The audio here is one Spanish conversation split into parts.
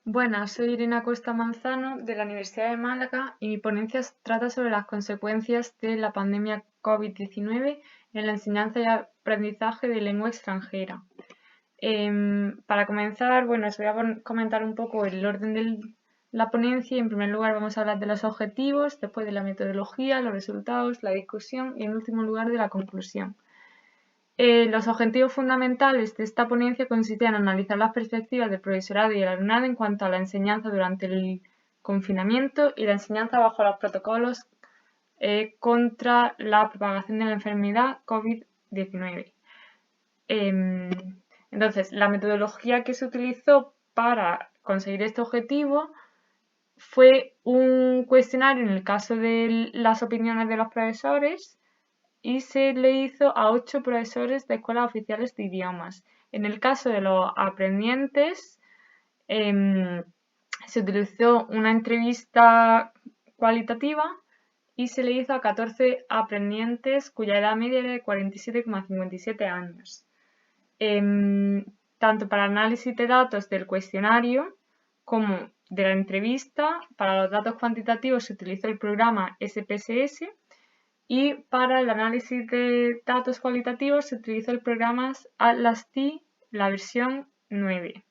Buenas, soy Irina Cuesta Manzano de la Universidad de Málaga y mi ponencia trata sobre las consecuencias de la pandemia COVID-19 en la enseñanza y aprendizaje de lengua extranjera. Para comenzar, os voy a comentar un poco el orden de la ponencia. En primer lugar, vamos a hablar de los objetivos, después de la metodología, los resultados, la discusión y en último lugar de la conclusión. Los objetivos fundamentales de esta ponencia consistían en analizar las perspectivas del profesorado y el alumnado en cuanto a la enseñanza durante el confinamiento y la enseñanza bajo los protocolos contra la propagación de la enfermedad COVID-19. Entonces, la metodología que se utilizó para conseguir este objetivo fue un cuestionario en el caso de las opiniones de los profesores y se le hizo a 8 profesores de escuelas oficiales de idiomas. En el caso de los aprendientes, se utilizó una entrevista cualitativa y se le hizo a 14 aprendientes cuya edad media era de 47,57 años. Tanto para análisis de datos del cuestionario como de la entrevista, para los datos cuantitativos se utilizó el programa SPSS y para el análisis de datos cualitativos se utilizó el programa Atlas-T, la versión 9.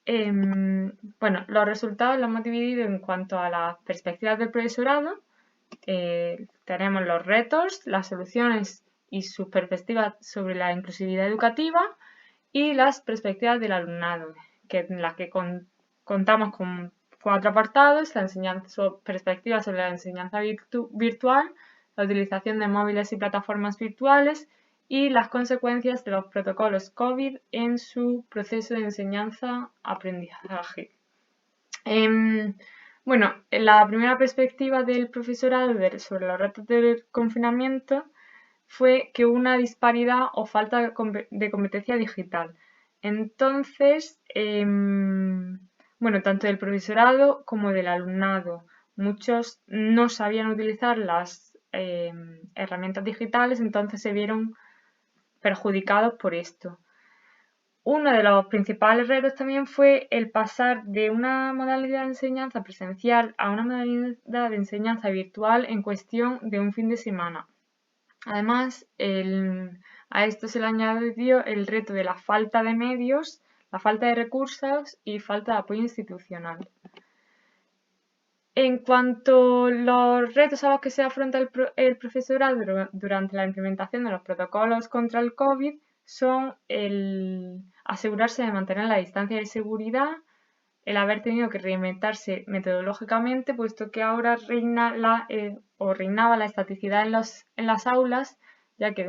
Los resultados los hemos dividido en cuanto a las perspectivas del profesorado. Tenemos los retos, las soluciones y sus perspectivas sobre la inclusividad educativa y las perspectivas del alumnado, en las que contamos con 4 apartados: la perspectivas sobre la enseñanza virtual, la utilización de móviles y plataformas virtuales y las consecuencias de los protocolos COVID en su proceso de enseñanza-aprendizaje. La primera perspectiva del profesorado sobre los retos del confinamiento fue que hubo una disparidad o falta de competencia digital. Entonces, tanto del profesorado como del alumnado, muchos no sabían utilizar las herramientas digitales, entonces se vieron perjudicados por esto. Uno de los principales retos también fue el pasar de una modalidad de enseñanza presencial a una modalidad de enseñanza virtual en cuestión de un fin de semana. Además, a esto se le añadió el reto de la falta de medios, la falta de recursos y falta de apoyo institucional. En cuanto a los retos a los que se afronta el profesorado durante la implementación de los protocolos contra el COVID, son el asegurarse de mantener la distancia de seguridad, el haber tenido que reinventarse metodológicamente, puesto que ahora reinaba la estaticidad en las aulas, ya que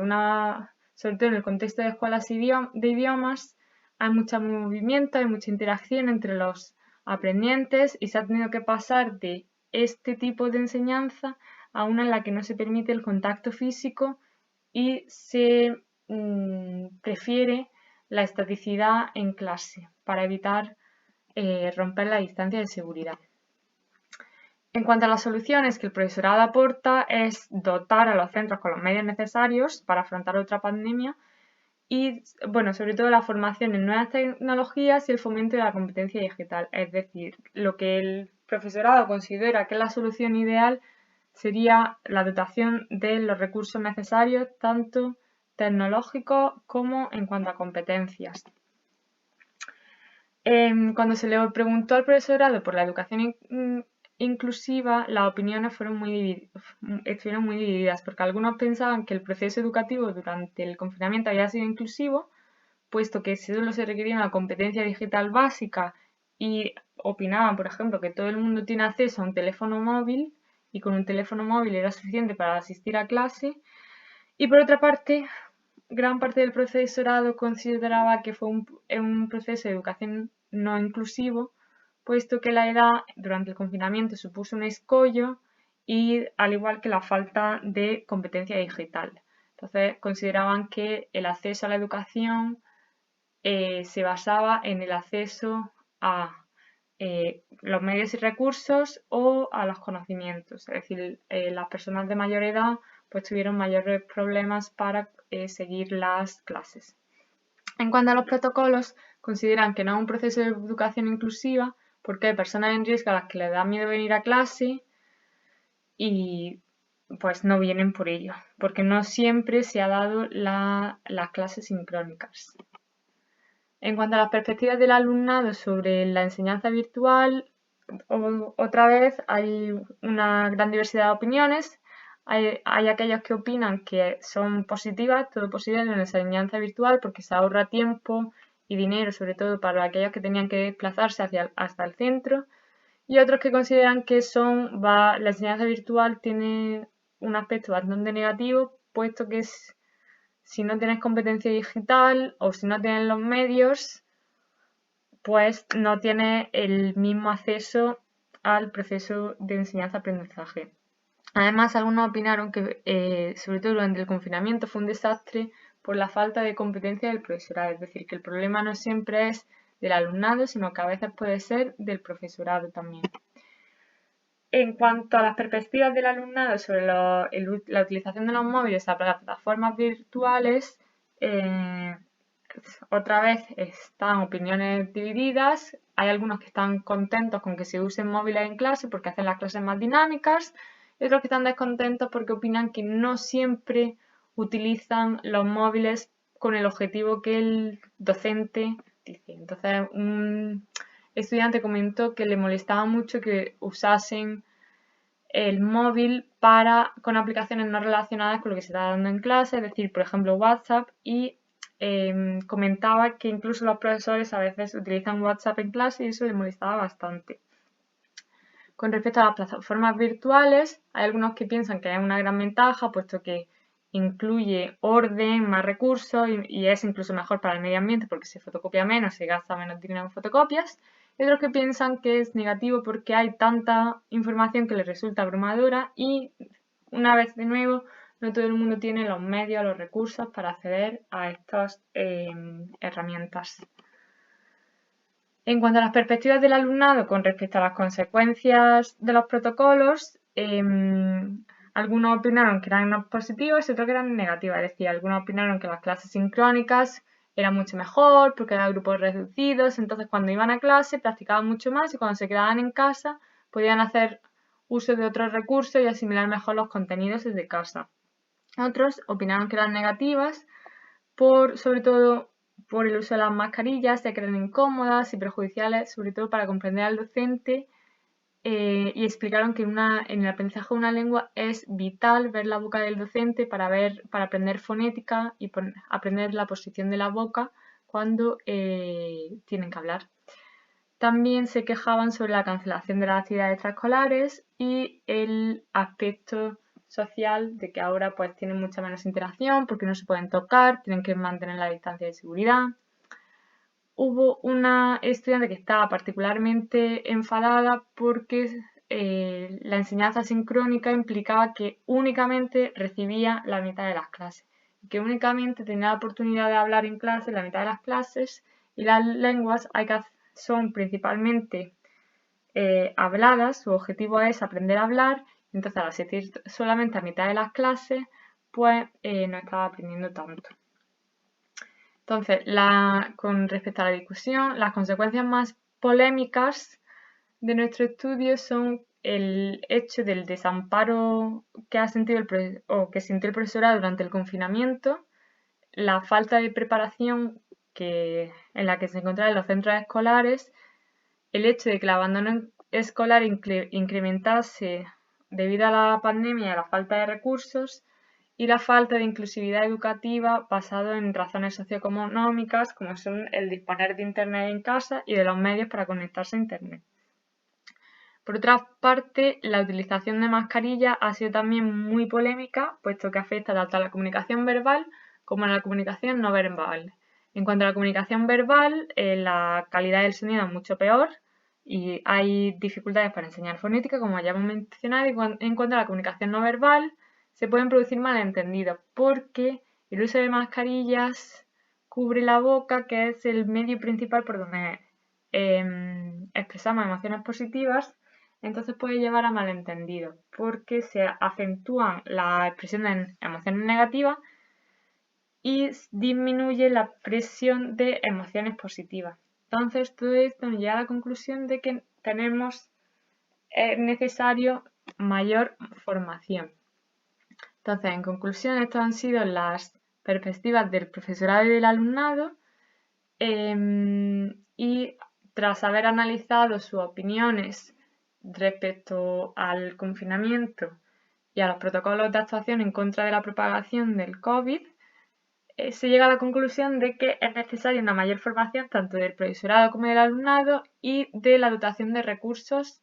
sobre todo en el contexto de escuelas de idiomas hay mucho movimiento, hay mucha interacción entre los aprendientes y se ha tenido que pasar de este tipo de enseñanza a una en la que no se permite el contacto físico y se prefiere la estaticidad en clase para evitar romper la distancia de seguridad. En cuanto a las soluciones que el profesorado aporta, es dotar a los centros con los medios necesarios para afrontar otra pandemia y, sobre todo la formación en nuevas tecnologías y el fomento de la competencia digital. Es decir, lo que el profesorado considera que es la solución ideal sería la dotación de los recursos necesarios, tanto tecnológicos como en cuanto a competencias. Cuando se le preguntó al profesorado por la educación inclusiva, las opiniones estuvieron muy divididas, porque algunos pensaban que el proceso educativo durante el confinamiento había sido inclusivo, puesto que solo se requería una competencia digital básica, y opinaban, por ejemplo, que todo el mundo tiene acceso a un teléfono móvil y con un teléfono móvil era suficiente para asistir a clase. Y por otra parte, gran parte del profesorado consideraba que fue un proceso de educación no inclusivo, puesto que la edad durante el confinamiento supuso un escollo y al igual que la falta de competencia digital. Entonces consideraban que el acceso a la educación se basaba en el acceso a los medios y recursos o a los conocimientos. Es decir, las personas de mayor edad pues tuvieron mayores problemas para seguir las clases. En cuanto a los protocolos, consideran que no es un proceso de educación inclusiva, porque hay personas en riesgo a las que les da miedo venir a clase y pues no vienen por ello, porque no siempre se ha dado las clases sincrónicas. En cuanto a las perspectivas del alumnado sobre la enseñanza virtual, otra vez hay una gran diversidad de opiniones. Hay aquellos que opinan que son positivas, todo positivo en la enseñanza virtual porque se ahorra tiempo y dinero, sobre todo para aquellos que tenían que desplazarse hasta el centro. Y otros que consideran que la enseñanza virtual tiene un aspecto bastante negativo, puesto que si no tienes competencia digital o si no tienes los medios, pues no tienes el mismo acceso al proceso de enseñanza-aprendizaje. Además, algunos opinaron que, sobre todo durante el confinamiento, fue un desastre por la falta de competencia del profesorado, es decir, que el problema no siempre es del alumnado, sino que a veces puede ser del profesorado también. En cuanto a las perspectivas del alumnado sobre la utilización de los móviles para plataformas virtuales, otra vez están opiniones divididas. Hay algunos que están contentos con que se usen móviles en clase porque hacen las clases más dinámicas y otros que están descontentos porque opinan que no siempre utilizan los móviles con el objetivo que el docente dice. Entonces, un estudiante comentó que le molestaba mucho que usasen el móvil con aplicaciones no relacionadas con lo que se está dando en clase, es decir, por ejemplo, WhatsApp, y comentaba que incluso los profesores a veces utilizan WhatsApp en clase y eso le molestaba bastante. Con respecto a las plataformas virtuales, hay algunos que piensan que es una gran ventaja, puesto que incluye orden, más recursos y es incluso mejor para el medio ambiente porque se fotocopia menos, se gasta menos dinero en fotocopias. Y otros que piensan que es negativo porque hay tanta información que les resulta abrumadora y, una vez de nuevo, no todo el mundo tiene los medios, los recursos para acceder a estas herramientas. En cuanto a las perspectivas del alumnado con respecto a las consecuencias de los protocolos, algunos opinaron que eran positivas y otros que eran negativas. Es decir, algunos opinaron que las clases sincrónicas eran mucho mejor porque eran grupos reducidos, entonces cuando iban a clase practicaban mucho más y cuando se quedaban en casa podían hacer uso de otros recursos y asimilar mejor los contenidos desde casa. Otros opinaron que eran negativas sobre todo por el uso de las mascarillas, ya que eran incómodas y perjudiciales, sobre todo para comprender al docente, y explicaron que en el aprendizaje de una lengua es vital ver la boca del docente para aprender fonética y aprender la posición de la boca cuando tienen que hablar. También se quejaban sobre la cancelación de las actividades extraescolares y el aspecto social de que ahora pues tienen mucha menos interacción porque no se pueden tocar, tienen que mantener la distancia de seguridad. Hubo una estudiante que estaba particularmente enfadada porque la enseñanza sincrónica implicaba que únicamente recibía la mitad de las clases, que únicamente tenía la oportunidad de hablar en clase la mitad de las clases y las lenguas son principalmente habladas, su objetivo es aprender a hablar, entonces al asistir solamente a mitad de las clases, pues no estaba aprendiendo tanto. Entonces, con respecto a la discusión, las consecuencias más polémicas de nuestro estudio son el hecho del desamparo que sintió el profesorado durante el confinamiento, la falta de preparación en la que se encontraban los centros escolares, el hecho de que el abandono escolar incrementase debido a la pandemia y a la falta de recursos y la falta de inclusividad educativa basado en razones socioeconómicas como son el disponer de Internet en casa y de los medios para conectarse a Internet. Por otra parte, la utilización de mascarillas ha sido también muy polémica, puesto que afecta tanto a la comunicación verbal como a la comunicación no verbal. En cuanto a la comunicación verbal, la calidad del sonido es mucho peor y hay dificultades para enseñar fonética, como ya hemos mencionado. Y en cuanto a la comunicación no verbal, se pueden producir malentendidos porque el uso de mascarillas cubre la boca, que es el medio principal por donde expresamos emociones positivas. Entonces puede llevar a malentendidos porque se acentúan la expresión de emociones negativas y disminuye la expresión de emociones positivas. Entonces, todo esto nos lleva a la conclusión de que es necesario mayor formación. Entonces, en conclusión, estas han sido las perspectivas del profesorado y del alumnado, y tras haber analizado sus opiniones respecto al confinamiento y a los protocolos de actuación en contra de la propagación del COVID, se llega a la conclusión de que es necesaria una mayor formación tanto del profesorado como del alumnado y de la dotación de recursos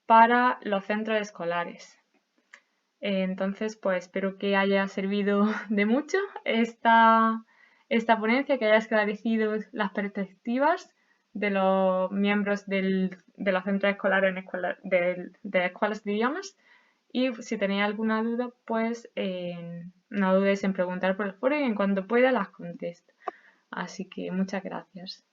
para los centros escolares. Entonces, pues espero que haya servido de mucho esta ponencia, que haya esclarecido las perspectivas de los miembros de los centros escolares de escuelas de idiomas. Y si tenéis alguna duda, pues no dudéis en preguntar por el foro y en cuanto pueda las contesto. Así que muchas gracias.